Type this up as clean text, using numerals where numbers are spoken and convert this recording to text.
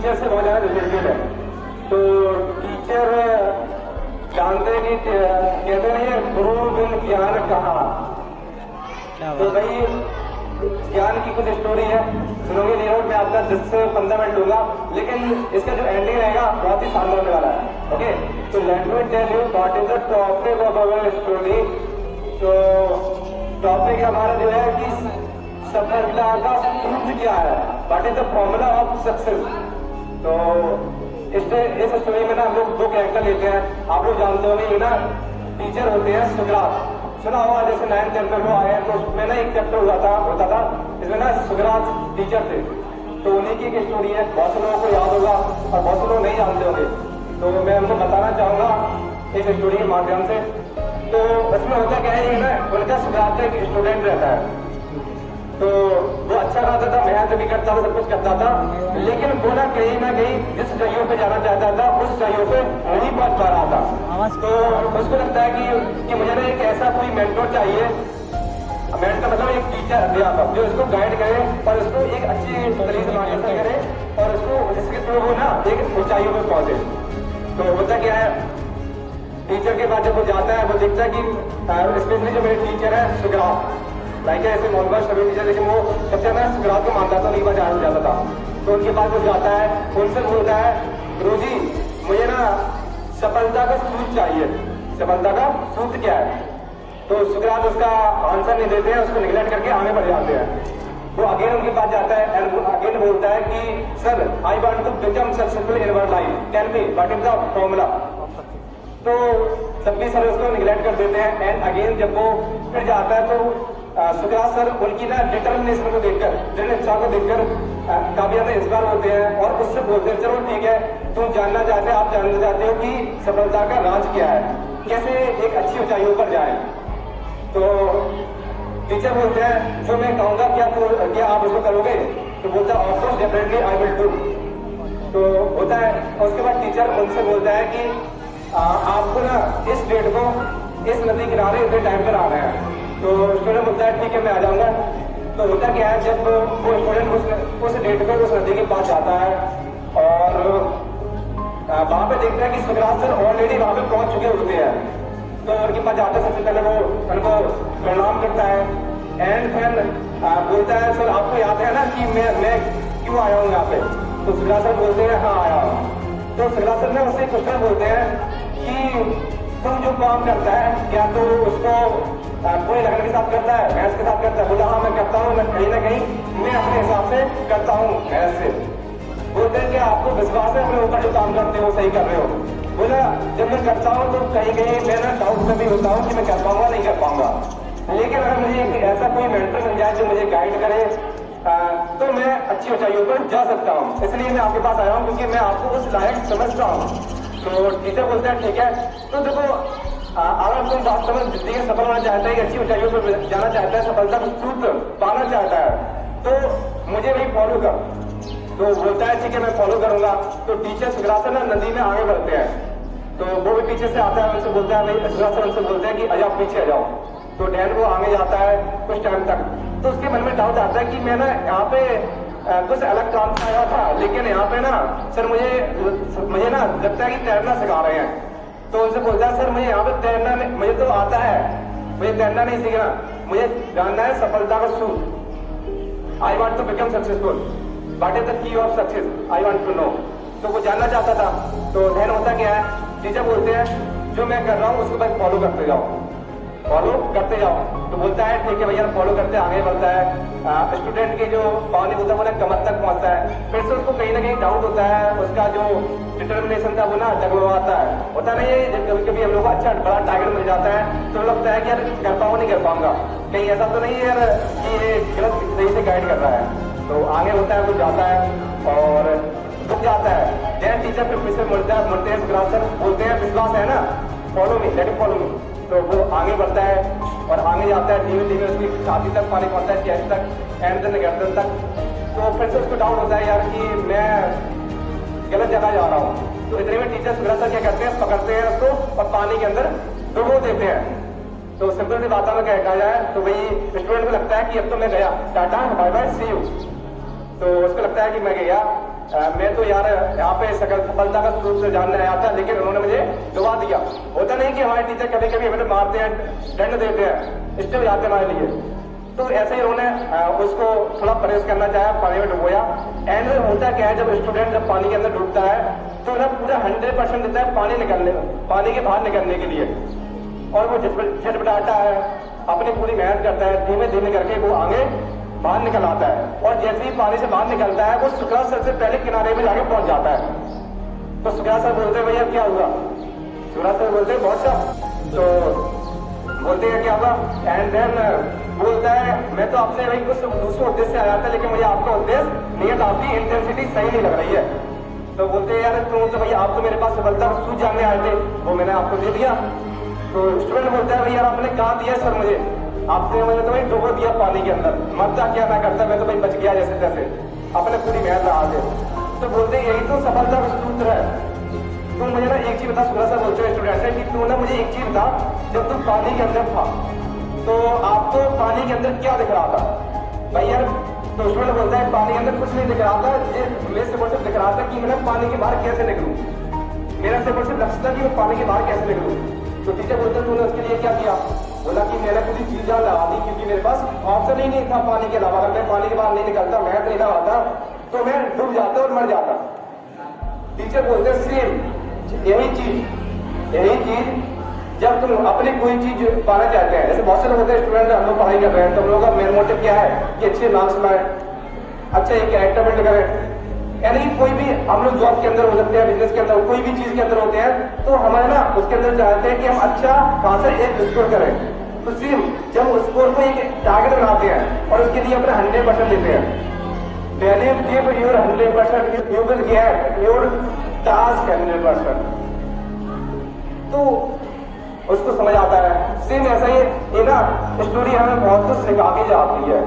Teacher से बहुत ज़्यादा रिलेटेड है। तो टीचर जानते हैं कि कहते हैं गुरु बिन ज्ञान कहाँ। तो भाई ज्ञान की कुछ स्टोरी है, सुनोगे नहीं हो, मैं आपका 10 से 15 मिनट लूंगा, लेकिन इसका जो एंडिंग रहेगा बहुत ही शानदार होने वाला है। ओके, तो let me tell you what is the topic of our story. तो टॉपिक हमारा जो है कि सफलता का सूत्र क्या है, what is the formula of success. तो इस स्टोरी में ना हम लोग 2 कैरेक्टर लेते हैं। आप लोग जानते होंगे ना, टीचर होते हैं सुकरात, सुना हुआ, जैसे 9th चैप्टर में आए हैं, तो उसमें ना एक चैप्टर होता था इसमें ना सुकरात टीचर थे। तो उन्हीं की एक स्टोरी है, बहुत से लोगों को याद होगा और बहुत से लोग नहीं जानते होंगे। तो मैं उनको बताना चाहूंगा एक स्टोरी के माध्यम से। तो इसमें होता क्या है ना, उनका सुकरात का एक स्टूडेंट रहता है। तो वो अच्छा करता था, मेहनत भी करता था, सब कुछ करता था, लेकिन वो ना कहीं जिस जगहों पे जाना चाहता था उस जगहों पे नहीं पहुंच पा रहा था। तो उसको लगता है कि मुझे ना एक ऐसा कोई मेंटोर चाहिए, मेंटोर मतलब एक टीचर, अध्यापक जो इसको गाइड करे और उसको एक अच्छी तरीके से मार्गदर्शन करे और उसको जिसके थ्रू वो ना एक ऊंचाइयों पे पहुंचे। तो होता क्या है, टीचर के बाद जब वो जाता है, वो देखता है कि स्पेशली जो मेरे टीचर है सुकरात, लाइक ऐसे मोहम्मद सभी टीचर, लेकिन वो सबसे ज्यादा सुकरात को मानता था, उनके पास जाता था। तो उनके पास वो जाता है, उनसे बोलता है गुरुजी मुझे ना सफलता का सूत्र चाहिए, सफलता का सूत्र क्या है। तो सुकरात उसका आंसर नहीं देते हैं, उसको निगलेक्ट करके आगे बढ़ जाते हैं। वो अगेन उनके पास जाता है एंड अगेन बोलता है कि sir I want to become successful in our life, tell me what is the formula. तो सभी सर उसको निगलेक्ट कर देते हैं एंड अगेन जब वो फिर जाता है तो सुकरात सर उनकी ना डिटर्मिनेशन को देखकर, दृढ़ इच्छा को देखकर काफी ज्यादा इंस्पायर होते हैं और उससे बोलते हैं चलो ठीक है, तुम जानना चाहते हो, आप जानना चाहते हो कि सफलता का राज क्या है, कैसे एक अच्छी ऊंचाइयों पर जाए। तो टीचर बोलते हैं जो मैं कहूंगा क्या आप उसको करोगे। तो बोलता है of course definitely I will do. तो होता है उसके बाद टीचर उनसे बोलता है कि आपको ना इस डेट को इस नदी किनारे इतने टाइम पर आना है। तो स्टूडेंट बोलता है ठीक है मैं आ जाऊंगा। तो होता क्या है, जब वो स्टूडेंट उस डेट पर उस नदी के पास जाता है और वहां पे देखता है कि सुकरात सर ऑलरेडी वहां पे पहुंच चुके होते हैं। तो उनके पास जाते सबसे पहले वो उनको प्रणाम करता है एंड फिर बोलता है सर आपको याद है ना कि मैं क्यों आया हूँ यहाँ पे। तो सुकरात सर बोलते हैं हाँ आया हूँ। तो सुकरात सर ने उससे क्वेश्चन बोलते हैं कि तुम जो काम करता है क्या तो उसको कोई लड़के के साथ करता है, भैंस के साथ करता है। बोला हाँ मैं करता हूँ, मैं कहीं ना कहीं मैं अपने हिसाब से करता हूँ भैंस से। बोलते हैं कि आपको विश्वास है अपने ऊपर जो काम करते हो सही कर रहे हो। बोला जब मैं करता हूँ तो कहीं मैं ना डाउट में भी होता हूँ कि मैं कर पाऊंगा नहीं कर पाऊंगा, लेकिन अगर मुझे ऐसा कोई मेंटर मिल जाए जो मुझे गाइड करे तो मैं अच्छी ऊंचाइयों पर जा सकता हूँ। इसलिए मैं आपके पास आया हूँ क्योंकि मैं आपको उस लायक समझता हूँ। तो टीचर बोलते हैं ठीक है। तो देखो अगर तुम वास्तव में जिंदगी में सफल होना चाहता है, अच्छी ऊंचाइयों पर जाना चाहता है, सफलता का सूत्र पाना चाहता है, तो मुझे भी फॉलो कर। तो बोलता है ठीक है मैं फॉलो करूंगा। तो टीचर सुकरात ना नदी में आगे बढ़ते हैं। तो वो भी पीछे से आता है, उनसे बोलता है भाई सुकरात उनसे बोलते हैं कि आ जाओ पीछे आ जाओ। तो डैन वो आगे जाता है कुछ टाइम तक। तो उसके मन में डाउट आता है कि मैं ना यहाँ पे कुछ अलग काम से आया था, लेकिन यहाँ पे ना सर मुझे ना लगता है कि तैरना सिखा रहे हैं। तो उनसे बोलता है सर मुझे यहाँ पे तैरना मुझे तो आता है, मुझे तैरना नहीं सीखना, मुझे जानना है सफलता का सूत्र। I want to become successful, what is the key of success, I want to know. तो वो जानना चाहता था। तो ध्यान होता क्या है, टीचर बोलते हैं जो मैं कर रहा हूँ उसको बस फॉलो करते जाओ, फॉलो करते जाओ। तो बोलता है ठीक है भैया फॉलो करते आगे बढ़ता है। स्टूडेंट की जो पानी होता है वो ना कमर तक पहुंचता है। फिर से उसको कहीं ना कहीं डाउट होता है, उसका जो डिटर्मिनेशन था वो ना डगमगाता है। होता नहीं है जब कभी कभी हम लोग को अच्छा बड़ा टारगेट मिल जाता है तो लगता है कि यार कर पाऊंगा नहीं कर पाऊंगा, कहीं ऐसा तो नहीं है यार कि ये गलत सही से गाइड कर रहा है। तो आगे होता है वो जाता है और रुक जाता है। जैसे टीचर फिर पीछे मुड़ते हैं सुकरात सर बोलते हैं विश्वास है ना, follow me, let follow me. तो वो आगे बढ़ता है और आगे जाता है, धीमे धीमे उसकी छाती तक पानी पहुंचता है, चेस्ट तक एंड देन गर्दन तक। तो फिर से उसको डाउट होता है यार कि मैं गलत जगह जा रहा हूँ। तो इतने में टीचर सुकरात सर क्या करते हैं, पकड़ते हैं उसको और पानी के अंदर डुबो देते हैं। तो सिंपल सी बातों में क्या कहा जाए तो भाई स्टूडेंट को लगता है कि अब तो मैं गया, tata bye bye see you. तो उसको लगता है कि मैं गया मैं तो यार यहाँ पे सफलता का स्रोत जानने आया था, लेकिन उन्होंने मुझे डुबा दिया। होता नहीं कि हमारे टीचर कभी कभी हमें मारते हैं, दंड देते हैं, स्टेप जाते हमारे लिए। तो ऐसे ही उन्होंने उसको थोड़ा परहेज करना चाहा, पानी में डुबोया। एंड होता क्या है, जब स्टूडेंट जब पानी के अंदर डूबता है तो ना पूरा 100% देता है पानी के बाहर निकलने के लिए, और वो झटपटाता है, अपनी पूरी मेहनत करता है, धीमे धीमे करके वो आगे बाहर निकल आता है। और जैसे ही पानी से बाहर निकलता है वो सुखराज सर से पहले किनारे में जाके पहुंच जाता है। तो सुखराज सर बोलते हैं, भैया क्या हुआ? सुखराज सर बोलते हैं, बहुत अच्छा। तो बोलते हैं क्या हुआ? एंड देन बोलता है, मैं तो आपसे भाई कुछ दूसरे उद्देश्य से आया था, लेकिन मुझे आपका उद्देश्य नियत आपकी इंटेंसिटी सही नहीं लग रही है। तो बोलते हैं, यार तुम तो भैया आप तो मेरे पास सफलता का सूझ जानने आए थे, वो मैंने आपको दे दिया। तो स्टूडेंट बोलता है, भैया आपने कहा दिया सर मुझे, आपने मुझे तो भाई डुबो दिया पानी के अंदर, मरता क्या ना करता, मैं तो भाई बच गया जैसे तैसे, अपने पूरी मेहनत लगा के। तो बोलते हैं, यही तो सफलता का सूत्र है। तुम मुझे ना एक चीज बता, सुना सा बोलते हैं स्टूडेंट से कि तू ना मुझे एक चीज बता, जब तू पानी के अंदर था तो आपको पानी के अंदर क्या दिख रहा था? भाई यार, तो स्टूडेंट बोलता है, पानी के अंदर कुछ नहीं दिख रहा था, मेरे से सिर्फ दिख रहा था कि मैं पानी के बाहर कैसे निकलूं। मेरा सिर्फ लक्ष्य था कि मैं पानी के बाहर कैसे निकलूं। तो टीचर बोलते तूने उसके लिए क्या किया? बोला कि मैंने पूरी चीज लगा दी, क्योंकि मेरे पास ऑप्शन ही नहीं था पानी के अलावा। अगर मैं पानी के बाहर नहीं निकलता, मेहनत नहीं लगाता, तो मैं डूब जाता और मर जाता। टीचर बोलते सेम यही चीज जब तुम अपनी कोई चीज पाना चाहते हैं, जैसे बहुत से लोग होते हैं स्टूडेंट, हम लोग पढ़ाई कर रहे हैं, तो हम लोग का मेन मोटिव क्या है कि अच्छे मार्क्स लाए, अच्छा एक कैरेक्टर बिल्ड करें। यानी कोई भी हम लोग जॉब के अंदर हो सकते हैं, बिजनेस के अंदर, कोई भी चीज के अंदर होते हैं, तो हमारे ना उसके अंदर चाहते हैं कि हम अच्छा खासा एक स्कोर करें। तो सेम जब उस स्कोर को एक टारगेट बनाते हैं और उसके लिए अपना 100% देते हैं, पहले give your 100%, you will get your task 100%। तो उसको समझ आता है। सेम ऐसा ही ये ना स्टोरी हमें बहुत कुछ सिखा के जाती है।